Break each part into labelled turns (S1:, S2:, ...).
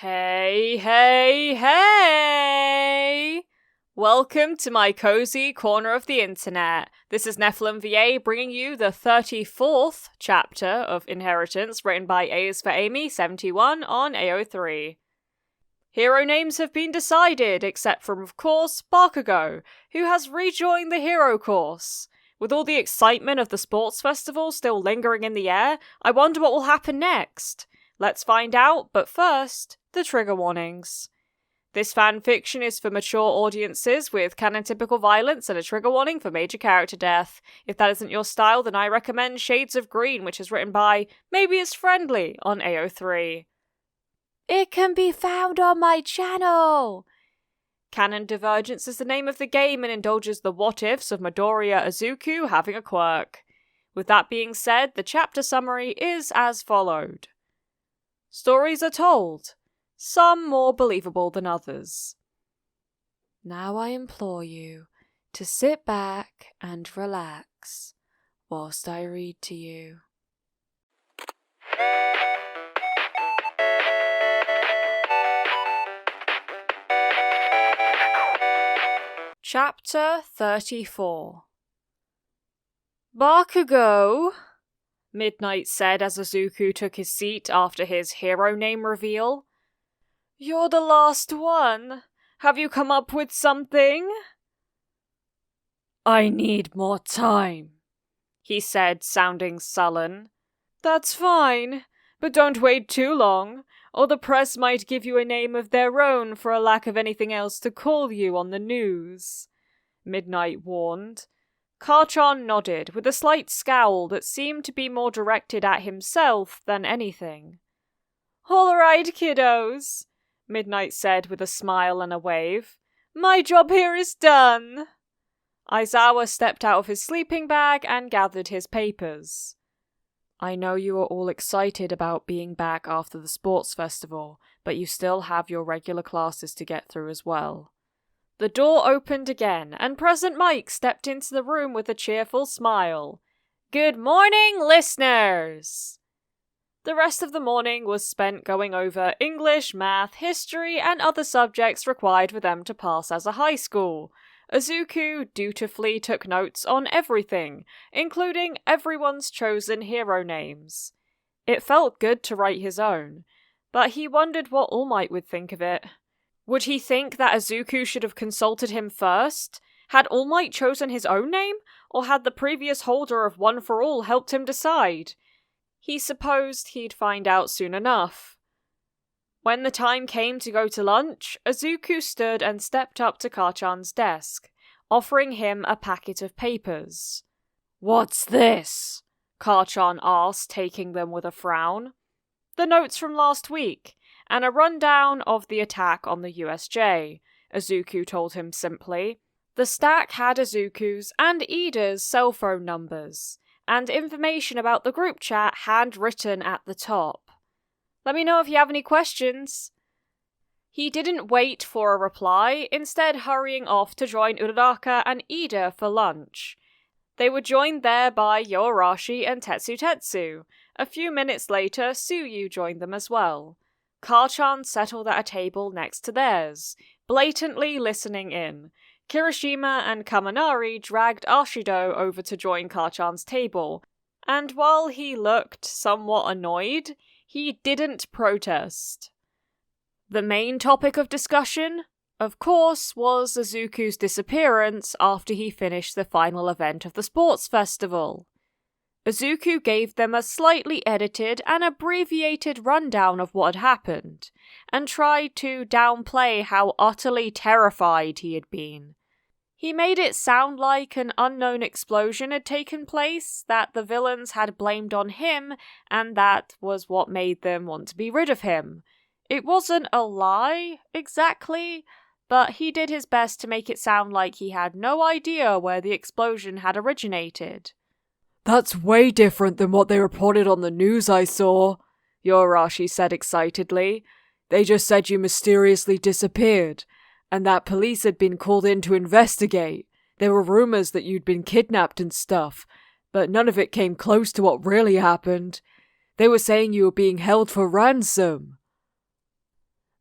S1: Hey, hey, hey! Welcome to my cozy corner of the internet. This is Nephilim VA bringing you the 34th chapter of Inheritance, written by A is for Amy 71 on AO3. Hero names have been decided, except from, of course, Bakugo, who has rejoined the hero course. With all the excitement of the sports festival still lingering in the air, I wonder what will happen next. Let's find out, but first, the trigger warnings. This fanfiction is for mature audiences with canon-typical violence and a trigger warning for major character death. If that isn't your style, then I recommend Shades of Green, which is written by Maybe It's Friendly on AO3. It can be found on my channel! Canon Divergence is the name of the game and indulges the what-ifs of Midoriya Izuku having a quirk. With that being said, the chapter summary is as followed. Stories are told, some more believable than others. Now I implore you to sit back and relax whilst I read to you. Chapter 34. Bakugo, Midnight said as Izuku took his seat after his hero name reveal. You're the last one. Have you come up with something? I need more time, he said, sounding sullen. That's fine, but don't wait too long, or the press might give you a name of their own for a lack of anything else to call you on the news, Midnight warned. Karchan nodded, with a slight scowl that seemed to be more directed at himself than anything. All right, kiddos, Midnight said with a smile and a wave. My job here is done. Aizawa stepped out of his sleeping bag and gathered his papers. I know you are all excited about being back after the sports festival, but you still have your regular classes to get through as well. The door opened again, and President Mike stepped into the room with a cheerful smile. Good morning, listeners! The rest of the morning was spent going over English, math, history, and other subjects required for them to pass as a high school. Izuku dutifully took notes on everything, including everyone's chosen hero names. It felt good to write his own, but he wondered what All Might would think of it. Would he think that Izuku should have consulted him first? Had All Might chosen his own name, or had the previous holder of One for All helped him decide? He supposed he'd find out soon enough. When the time came to go to lunch, Izuku stood and stepped up to Karchan's desk, offering him a packet of papers. What's this? Karchan asked, taking them with a frown. The notes from last week, and a rundown of the attack on the USJ, Izuku told him simply. The stack had Izuku's and Iida's cell phone numbers, and information about the group chat handwritten at the top. Let me know if you have any questions. He didn't wait for a reply, instead hurrying off to join Uraraka and Iida for lunch. They were joined there by Yoarashi and Tetsu. A few minutes later, Tsuyu joined them as well. Karchan settled at a table next to theirs, blatantly listening in. Kirishima and Kaminari dragged Ashido over to join Karchan's table, and while he looked somewhat annoyed, he didn't protest. The main topic of discussion, of course, was Izuku's disappearance after he finished the final event of the sports festival. Izuku gave them a slightly edited and abbreviated rundown of what had happened, and tried to downplay how utterly terrified he had been. He made it sound like an unknown explosion had taken place, that the villains had blamed on him, and that was what made them want to be rid of him. It wasn't a lie, exactly, but he did his best to make it sound like he had no idea where the explosion had originated. That's way different than what they reported on the news I saw, Yoarashi said excitedly. They just said you mysteriously disappeared, and that police had been called in to investigate. There were rumors that you'd been kidnapped and stuff, but none of it came close to what really happened. They were saying you were being held for ransom.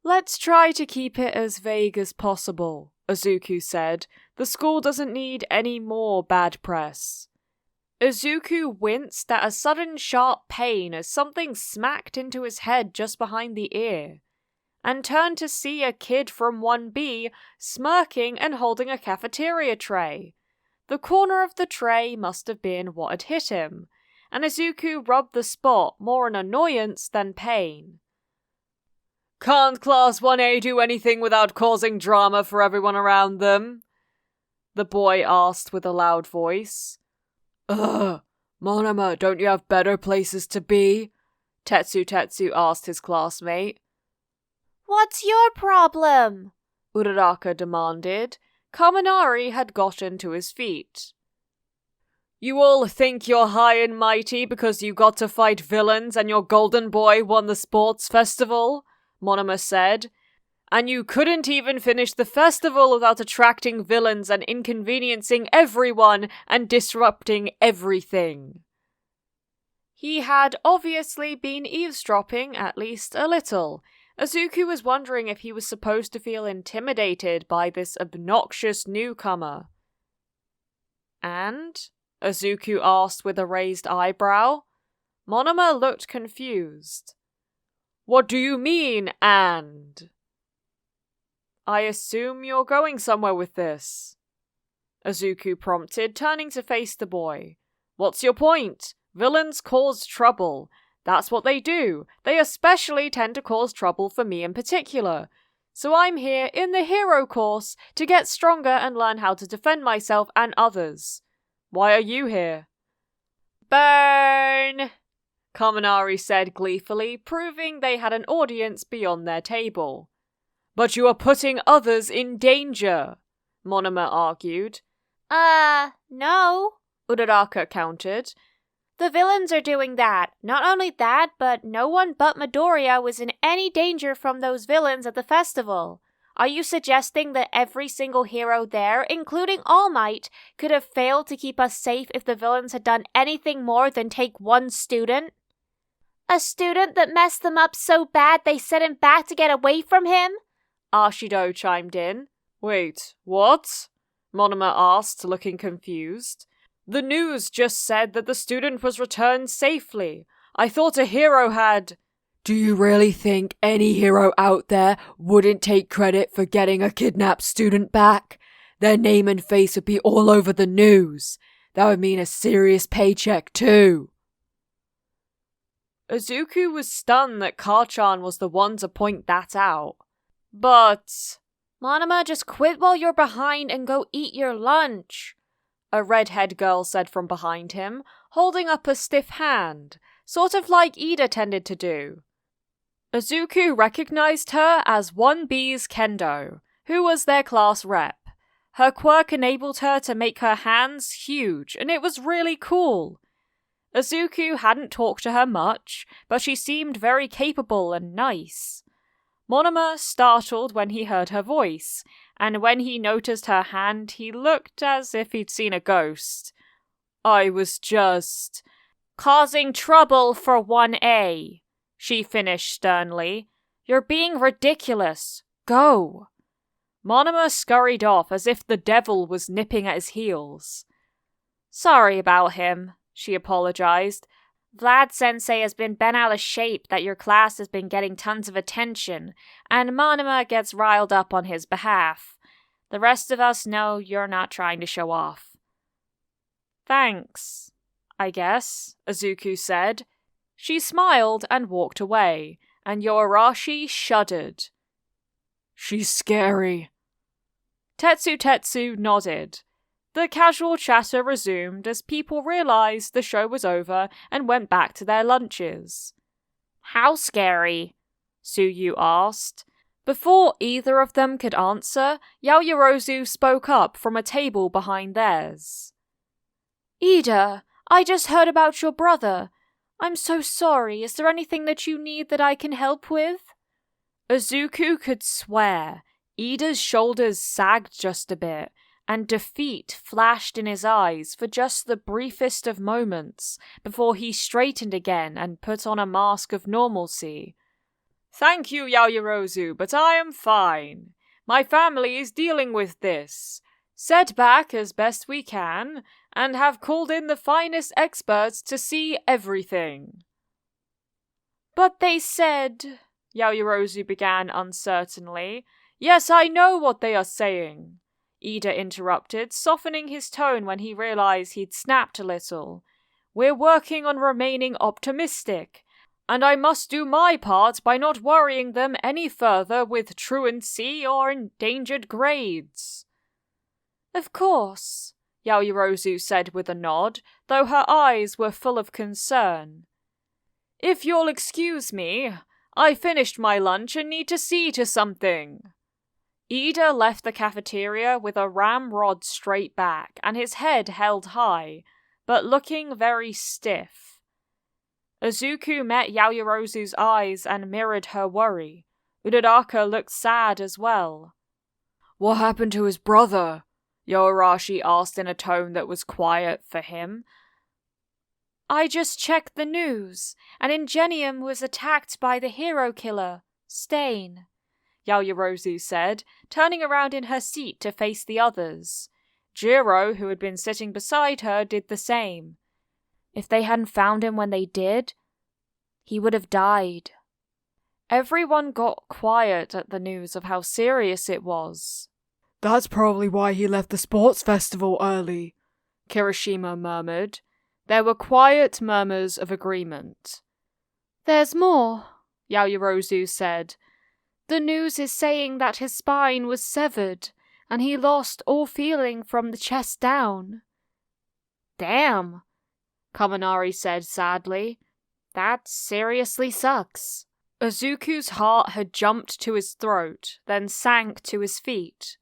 S1: Let's try to keep it as vague as possible, Izuku said. The school doesn't need any more bad press. Izuku winced at a sudden sharp pain as something smacked into his head just behind the ear, and turned to see a kid from 1B smirking and holding a cafeteria tray. The corner of the tray must have been what had hit him, and Izuku rubbed the spot more in annoyance than pain. Can't Class 1A do anything without causing drama for everyone around them? The boy asked with a loud voice. Monoma, don't you have better places to be? Tetsu asked his classmate.
S2: What's your problem?
S1: Uraraka demanded. Kaminari had gotten to his feet. You all think you're high and mighty because you got to fight villains and your golden boy won the sports festival? Monoma said. And you couldn't even finish the festival without attracting villains and inconveniencing everyone and disrupting everything. He had obviously been eavesdropping at least a little. Izuku was wondering if he was supposed to feel intimidated by this obnoxious newcomer. And? Izuku asked with a raised eyebrow. Monoma looked confused. What do you mean, and? I assume you're going somewhere with this, Izuku prompted, turning to face the boy. What's your point? Villains cause trouble. That's what they do. They especially tend to cause trouble for me in particular. So I'm here in the hero course to get stronger and learn how to defend myself and others. Why are you here? Burn! Kaminari said gleefully, proving they had an audience beyond their table. But you are putting others in danger, Monoma argued.
S2: No,
S1: Uraraka countered.
S2: The villains are doing that. Not only that, but no one but Midoriya was in any danger from those villains at the festival. Are you suggesting that every single hero there, including All Might, could have failed to keep us safe if the villains had done anything more than take one student? A student that messed them up so bad they sent him back to get away from him?
S1: Ashido chimed in. Wait, what? Monoma asked, looking confused. The news just said that the student was returned safely. I thought a hero had... Do you really think any hero out there wouldn't take credit for getting a kidnapped student back? Their name and face would be all over the news. That would mean a serious paycheck too. Izuku was stunned that Karchan was the one to point that out. But...
S2: Monoma, just quit while you're behind and go eat your lunch, a red-haired girl said from behind him, holding up a stiff hand, sort of like Iida tended to do. Izuku recognized her as 1B's Kendo, who was their class rep. Her quirk enabled her to make her hands huge, and it was really cool. Izuku hadn't talked to her much, but she seemed very capable and nice. Monoma startled when he heard her voice, and when he noticed her hand, he looked as if he'd seen a ghost. I was just... causing trouble for 1A, she finished sternly. You're being ridiculous. Go. Monoma scurried off as if the devil was nipping at his heels. Sorry about him, she apologized. Vlad-sensei has been bent out of shape that your class has been getting tons of attention, and Monoma gets riled up on his behalf. The rest of us know you're not trying to show off. Thanks, I guess, Izuku said. She smiled and walked away, and Yoarashi shuddered. She's scary. Tetsu nodded. The casual chatter resumed as people realized the show was over and went back to their lunches. How scary? Suyu asked. Before either of them could answer, Yaoyorozu spoke up from a table behind theirs. Iida, I just heard about your brother. I'm so sorry. Is there anything that you need that I can help with? Izuku could swear. Iida's shoulders sagged just a bit, and defeat flashed in his eyes for just the briefest of moments before he straightened again and put on a mask of normalcy.
S1: Thank you, Yaoyorozu, but I am fine. My family is dealing with this. Set back as best we can, and have called in the finest experts to see everything.
S2: But they said,
S1: Yaoyorozu began uncertainly. Yes, I know what they are saying, Iida interrupted, softening his tone when he realized he'd snapped a little. We're working on remaining optimistic, and I must do my part by not worrying them any further with truancy or endangered grades.
S2: Of course,
S1: Yaoyorozu said with a nod, though her eyes were full of concern. If you'll excuse me, I finished my lunch and need to see to something. Iida left the cafeteria with a ramrod straight back and his head held high, but looking very stiff. Izuku met Yaoyorozu's eyes and mirrored her worry. Uraraka looked sad as well. What happened to his brother? Yoarashi asked in a tone that was quiet for him.
S2: I just checked the news, and Ingenium was attacked by the hero killer, Stain,
S1: Yaoyorozu said, turning around in her seat to face the others. Jiro, who had been sitting beside her, did the same.
S2: If they hadn't found him when they did, he would have died.
S1: Everyone got quiet at the news of how serious it was.
S3: That's probably why he left the sports festival early,
S1: Kirishima murmured. There were quiet murmurs of agreement.
S2: There's more,
S1: Yaoyorozu said.
S2: The news is saying that his spine was severed, and he lost all feeling from the chest down.
S1: Damn, Kaminari said sadly. That seriously sucks. Izuku's heart had jumped to his throat, then sank to his feet.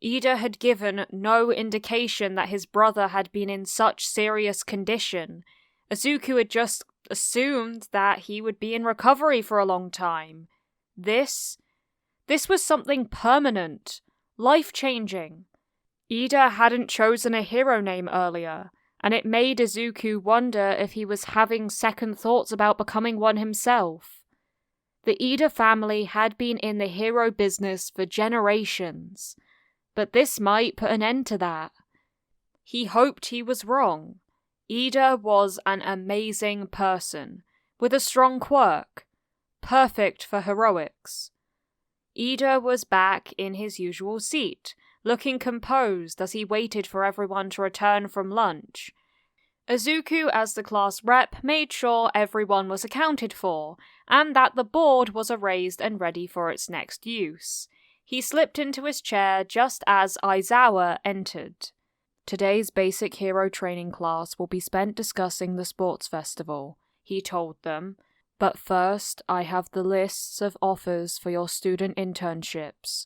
S1: Iida had given no indication that his brother had been in such serious condition. Izuku had just assumed that he would be in recovery for a long time. This was something permanent, life-changing. Iida hadn't chosen a hero name earlier, and it made Izuku wonder if he was having second thoughts about becoming one himself. The Iida family had been in the hero business for generations, but this might put an end to that. He hoped he was wrong. Iida was an amazing person, with a strong quirk, perfect for heroics. Iida was back in his usual seat, looking composed as he waited for everyone to return from lunch. Izuku, as the class rep, made sure everyone was accounted for, and that the board was erased and ready for its next use. He slipped into his chair just as Aizawa entered. Today's basic hero training class will be spent discussing the sports festival, he told them. But first, I have the lists of offers for your student internships.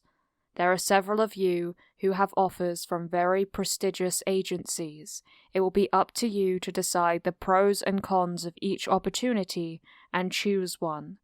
S1: There are several of you who have offers from very prestigious agencies. It will be up to you to decide the pros and cons of each opportunity and choose one.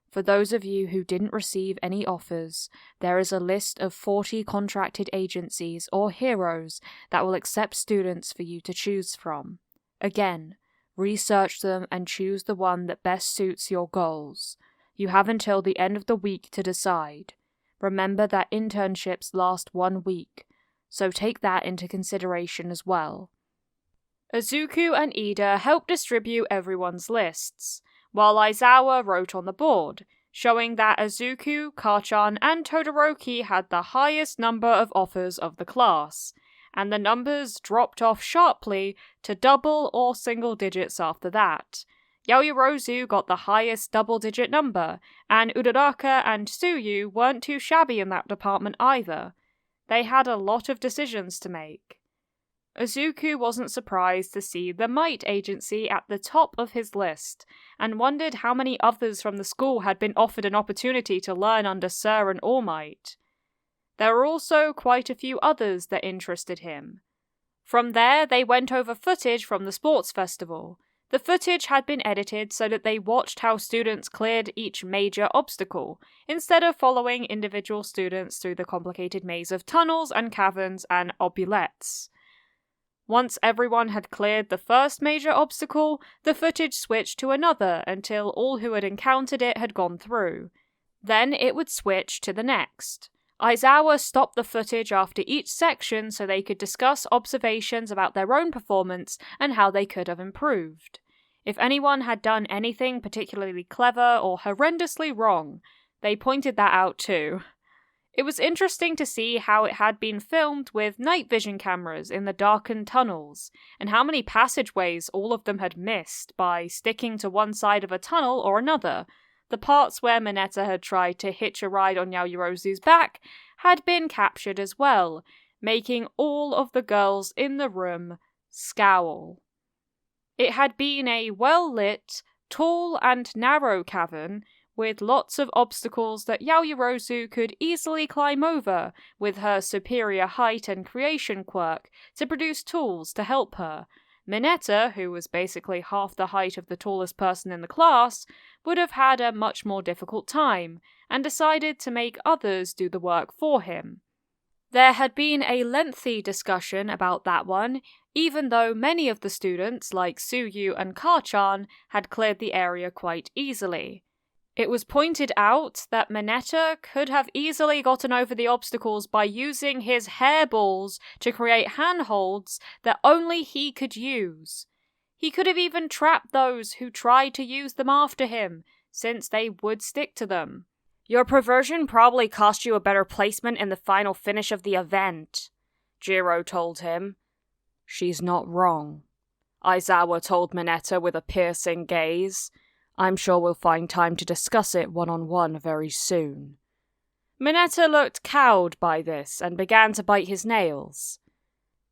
S1: For those of you who didn't receive any offers, there is a list of 40 contracted agencies or heroes that will accept students for you to choose from. Again, research them and choose the one that best suits your goals. You have until the end of the week to decide. Remember that internships last 1 week, so take that into consideration as well. Izuku and Iida helped distribute everyone's lists, while Aizawa wrote on the board, showing that Izuku, Kachan, and Todoroki had the highest number of offers of the class, and the numbers dropped off sharply to double or single digits after that. Yaoyorozu got the highest double-digit number, and Uraraka and Tsuyu weren't too shabby in that department either. They had a lot of decisions to make. Izuku wasn't surprised to see the Might Agency at the top of his list, and wondered how many others from the school had been offered an opportunity to learn under Sir and All Might. There were also quite a few others that interested him. From there, they went over footage from the sports festival. The footage had been edited so that they watched how students cleared each major obstacle, instead of following individual students through the complicated maze of tunnels and caverns and oubliettes. Once everyone had cleared the first major obstacle, the footage switched to another until all who had encountered it had gone through.
S2: Then it would switch to the next. Aizawa stopped the footage after each section so they could discuss observations about their own performance and how they could have improved. If anyone had done anything particularly clever or horrendously wrong, they pointed that out too. It was interesting to see how it had been filmed with night vision cameras in the darkened tunnels, and how many passageways all of them had missed by sticking to one side of a tunnel or another. The parts where Mineta had tried to hitch a ride on Yaoyorozu's back had been captured as well, making all of the girls in the room scowl. It had been a well-lit, tall and narrow cavern with lots of obstacles that Yaoyorozu could easily climb over with her superior height and creation quirk to produce tools to help her. Mineta, who was basically half the height of the tallest person in the class, would have had a much more difficult time, and decided to make others do the work for him. There had been a lengthy discussion about that one, even though many of the students, like Suyu and Ka-chan, had cleared the area quite easily. It was pointed out that Mineta could have easily gotten over the obstacles by using his hairballs to create handholds that only he could use. He could have even trapped those who tried to use them after him, since they would stick to them.
S1: Your perversion probably cost you a better placement in the final finish of the event, Jiro told him.
S2: She's not wrong, Aizawa told Mineta with a piercing gaze. I'm sure we'll find time to discuss it one-on-one very soon. Mineta looked cowed by this and began to bite his nails.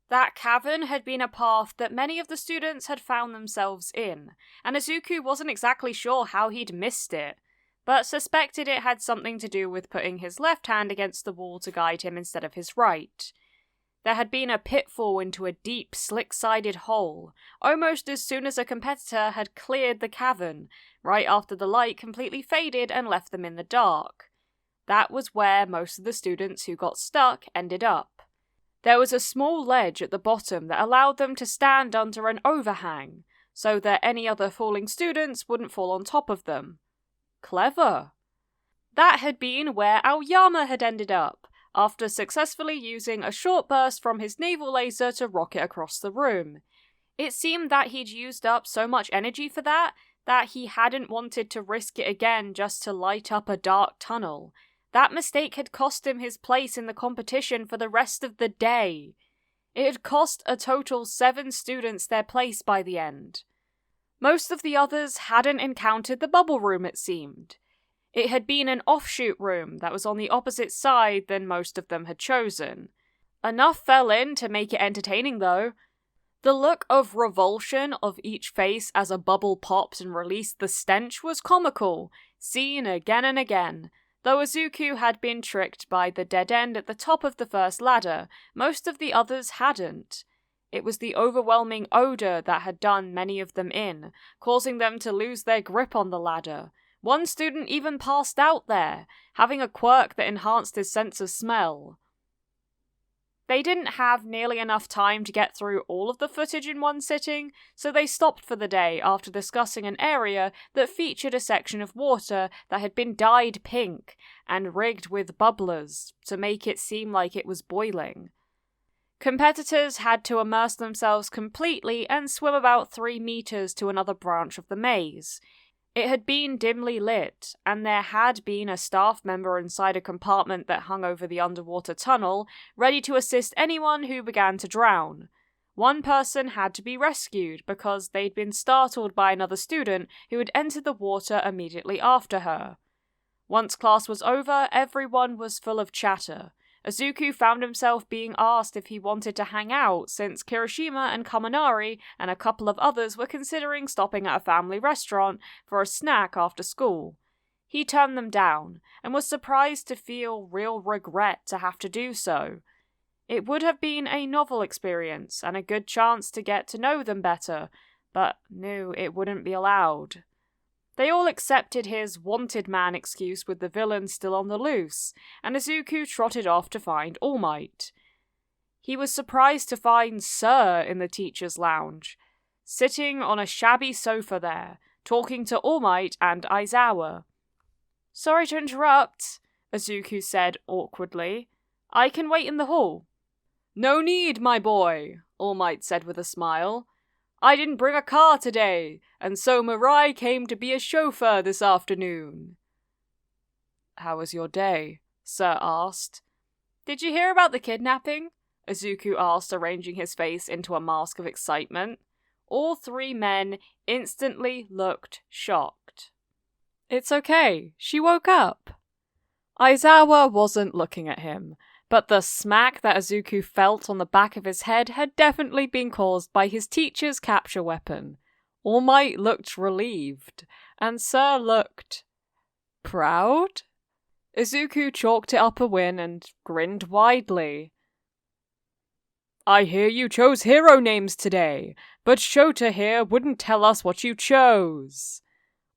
S2: That cavern had been a path that many of the students had found themselves in, and Izuku wasn't exactly sure how he'd missed it, but suspected it had something to do with putting his left hand against the wall to guide him instead of his right. There had been a pitfall into a deep, slick-sided hole, almost as soon as a competitor had cleared the cavern, right after the light completely faded and left them in the dark. That was where most of the students who got stuck ended up. There was a small ledge at the bottom that allowed them to stand under an overhang, so that any other falling students wouldn't fall on top of them. Clever. That had been where Aoyama had ended up, after successfully using a short burst from his naval laser to rocket across the room. It seemed that he'd used up so much energy for that he hadn't wanted to risk it again just to light up a dark tunnel. That mistake had cost him his place in the competition for the rest of the day. It had cost a total 7 students their place by the end. Most of the others hadn't encountered the bubble room, it seemed. It had been an offshoot room that was on the opposite side than most of them had chosen. Enough fell in to make it entertaining, though. The look of revulsion of each face as a bubble popped and released the stench was comical, seen again and again. Though Izuku had been tricked by the dead end at the top of the first ladder, most of the others hadn't. It was the overwhelming odor that had done many of them in, causing them to lose their grip on the ladder. One student even passed out there, having a quirk that enhanced his sense of smell. They didn't have nearly enough time to get through all of the footage in one sitting, so they stopped for the day after discussing an area that featured a section of water that had been dyed pink and rigged with bubblers to make it seem like it was boiling. Competitors had to immerse themselves completely and swim about 3 meters to another branch of the maze. It had been dimly lit, and there had been a staff member inside a compartment that hung over the underwater tunnel, ready to assist anyone who began to drown. One person had to be rescued because they'd been startled by another student who had entered the water immediately after her. Once class was over, everyone was full of chatter. Izuku found himself being asked if he wanted to hang out, since Kirishima and Kaminari and a couple of others were considering stopping at a family restaurant for a snack after school. He turned them down, and was surprised to feel real regret to have to do so. It would have been a novel experience, and a good chance to get to know them better, but knew it wouldn't be allowed. They all accepted his wanted man excuse with the villain still on the loose, and Izuku trotted off to find All Might. He was surprised to find Sir in the teacher's lounge, sitting on a shabby sofa there, talking to All Might and Aizawa. Sorry to interrupt, Izuku said awkwardly. I can wait in the hall.
S1: No need, my boy, All Might said with a smile. I didn't bring a car today, and so Mirai came to be a chauffeur this afternoon. How was your day? Sir asked.
S2: Did you hear about the kidnapping? Izuku asked, arranging his face into a mask of excitement. All three men instantly looked shocked.
S1: It's okay, she woke up. Aizawa wasn't looking at him, but the smack that Izuku felt on the back of his head had definitely been caused by his teacher's capture weapon. All Might looked relieved, and Sir looked proud? Izuku chalked it up a win and grinned widely. I hear you chose hero names today, but Shota here wouldn't tell us what you chose,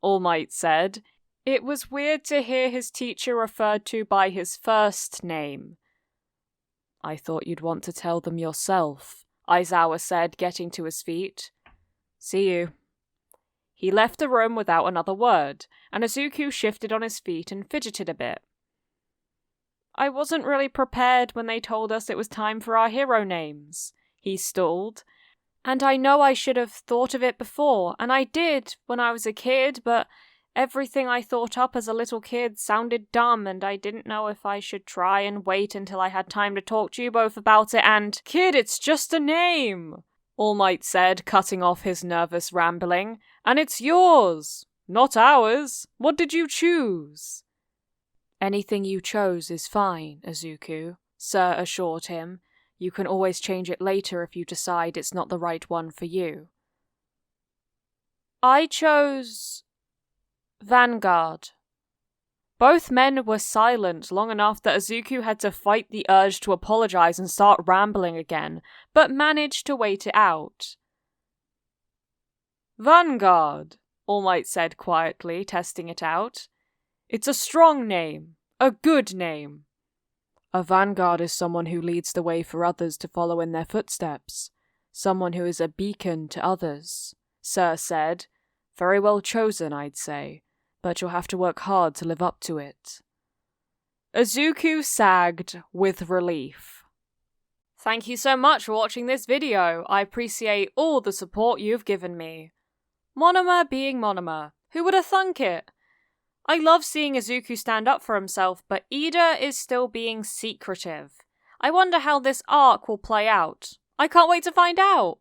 S1: All Might said. It was weird to hear his teacher referred to by his first name. I thought you'd want to tell them yourself, Aizawa said, getting to his feet. See you. He left the room without another word, and Izuku shifted on his feet and fidgeted a bit. I wasn't really prepared when they told us it was time for our hero names, he stalled. And I know I should have thought of it before, and I did when I was a kid, but everything I thought up as a little kid sounded dumb, and I didn't know if I should try and wait until I had time to talk to you both about it, and— Kid, it's just a name, All Might said, cutting off his nervous rambling. And it's yours, not ours. What did you choose? Anything you chose is fine, Izuku, Sir assured him. You can always change it later if you decide it's not the right one for you. I chose Vanguard. Both men were silent long enough that Izuku had to fight the urge to apologize and start rambling again, but managed to wait it out. Vanguard, All Might said quietly, testing it out. It's a strong name, a good name. A vanguard is someone who leads the way for others to follow in their footsteps. Someone who is a beacon to others, Sir said. Very well chosen, I'd say, but you'll have to work hard to live up to it. Izuku sagged with relief. Thank you so much for watching this video. I appreciate all the support you've given me. Monoma being Monoma. Who would have thunk it? I love seeing Izuku stand up for himself, but Iida is still being secretive. I wonder how this arc will play out. I can't wait to find out!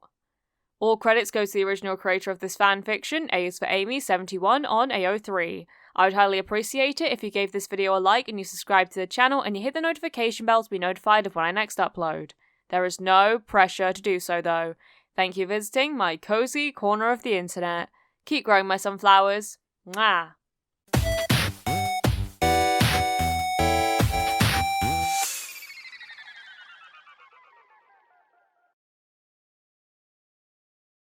S1: All credits go to the original creator of this fanfiction, A is for Amy, 71 on AO3. I would highly appreciate it if you gave this video a like and you subscribe to the channel and you hit the notification bell to be notified of when I next upload. There is no pressure to do so though. Thank you for visiting my cozy corner of the internet. Keep growing my sunflowers. Mwah!